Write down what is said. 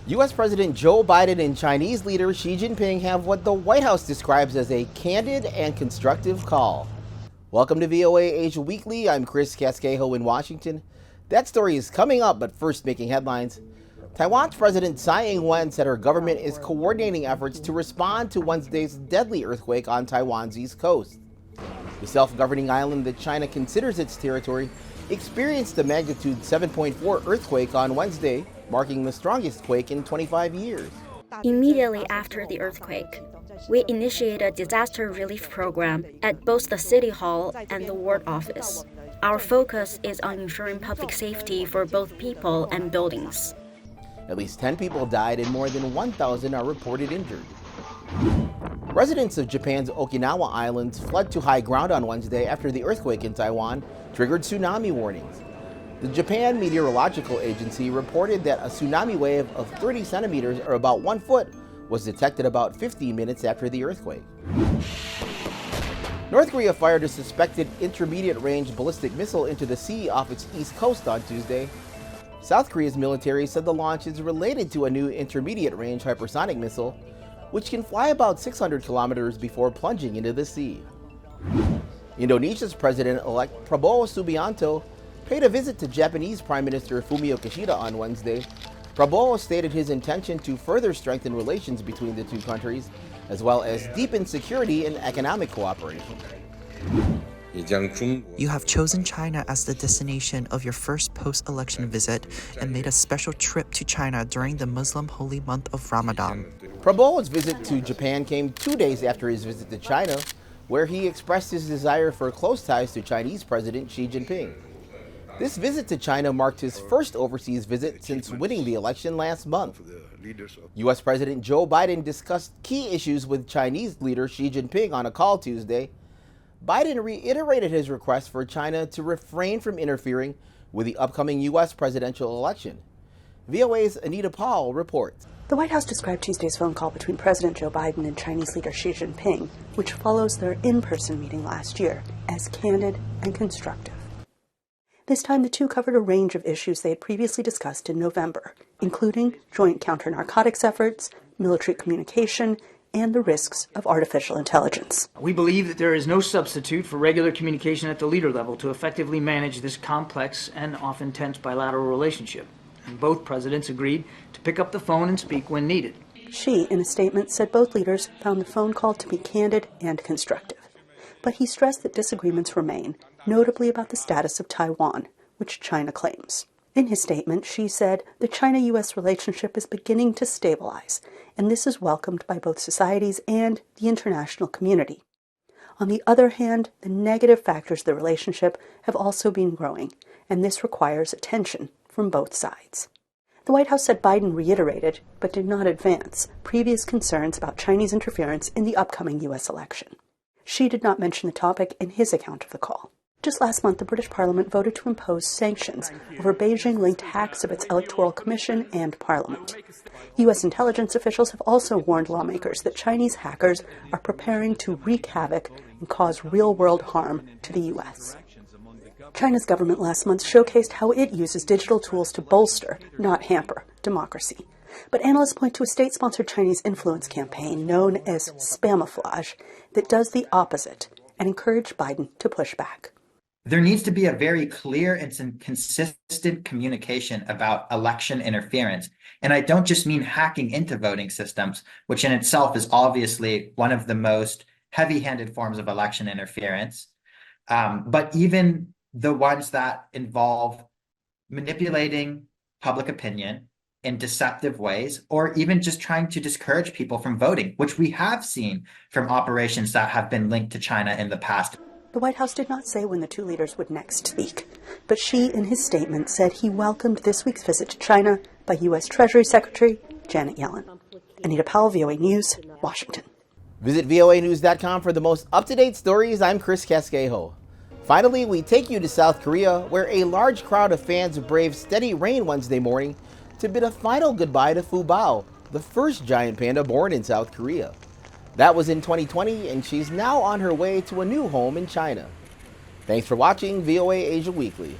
U.S. President Joe Biden and Chinese leader Xi Jinping have what the White House describes as a candid and constructive call. Welcome to VOA Asia Weekly. I'm Chris Casquejo in Washington. That story is coming up, but first making headlines. Taiwan's President Tsai Ing-wen said her government is coordinating efforts to respond to Wednesday's deadly earthquake on Taiwan's east coast. The self-governing island that China considers its territory experienced a magnitude 7.4 earthquake on Wednesday, marking the strongest quake in 25 years. Immediately after the earthquake, we initiated a disaster relief program at both the City Hall and the Ward Office. Our focus is on ensuring public safety for both people and buildings. At least 10 people died and more than 1,000 are reported injured. Residents of Japan's Okinawa Islands fled to high ground on Wednesday after the earthquake in Taiwan triggered tsunami warnings. The Japan Meteorological Agency reported that a tsunami wave of 30 centimeters, or about 1 foot, was detected about 15 minutes after the earthquake. North Korea fired a suspected intermediate-range ballistic missile into the sea off its east coast on Tuesday. South Korea's military said the launch is related to a new intermediate-range hypersonic missile, which can fly about 600 kilometers before plunging into the sea. Indonesia's President-elect Prabowo Subianto paid a visit to Japanese Prime Minister Fumio Kishida on Wednesday. Prabowo stated his intention to further strengthen relations between the two countries, as well as deepen security and economic cooperation. You have chosen China as the destination of your first post-election visit and made a special trip to China during the Muslim holy month of Ramadan. Prabowo's visit to Japan came 2 days after his visit to China, where he expressed his desire for close ties to Chinese President Xi Jinping. This visit to China marked his first overseas visit since winning the election last month. U.S. President Joe Biden discussed key issues with Chinese leader Xi Jinping on a call Tuesday. Biden reiterated his request for China to refrain from interfering with the upcoming U.S. presidential election. VOA's Anita Paul reports. The White House described Tuesday's phone call between President Joe Biden and Chinese leader Xi Jinping, which follows their in-person meeting last year, as candid and constructive. This time, the two covered a range of issues they had previously discussed in November, including joint counter-narcotics efforts, military communication, and the risks of artificial intelligence. We believe that there is no substitute for regular communication at the leader level to effectively manage this complex and often tense bilateral relationship. And both presidents agreed to pick up the phone and speak when needed. Xi, in a statement, said both leaders found the phone call to be candid and constructive. But he stressed that disagreements remain, notably about the status of Taiwan, which China claims. In his statement, Xi said the China-U.S. relationship is beginning to stabilize, and this is welcomed by both societies and the international community. On the other hand, the negative factors of the relationship have also been growing, and this requires attention from both sides. The White House said Biden reiterated, but did not advance, previous concerns about Chinese interference in the upcoming U.S. election. Xi did not mention the topic in his account of the call. Just last month, the British Parliament voted to impose sanctions over Beijing-linked hacks of its Electoral Commission and Parliament. U.S. intelligence officials have also warned lawmakers that Chinese hackers are preparing to wreak havoc and cause real-world harm to the U.S. China's government last month showcased how it uses digital tools to bolster, not hamper, democracy. But analysts point to a state-sponsored Chinese influence campaign known as Spamiflage that does the opposite and encouraged Biden to push back. There needs to be a very clear and consistent communication about election interference. And I don't just mean hacking into voting systems, which in itself is obviously one of the most heavy-handed forms of election interference, but even the ones that involve manipulating public opinion in deceptive ways, or even just trying to discourage people from voting, which we have seen from operations that have been linked to China in the past. The White House did not say when the two leaders would next speak, but Xi, in his statement, said he welcomed this week's visit to China by U.S. Treasury Secretary Janet Yellen. Anita Powell, VOA News, Washington. Visit voanews.com for the most up-to-date stories. I'm Chris Casquejo. Finally, we take you to South Korea, where a large crowd of fans braved steady rain Wednesday morning to bid a final goodbye to Fubao, the first giant panda born in South Korea. That was in 2020, and she's now on her way to a new home in China. Thanks for watching VOA Asia Weekly.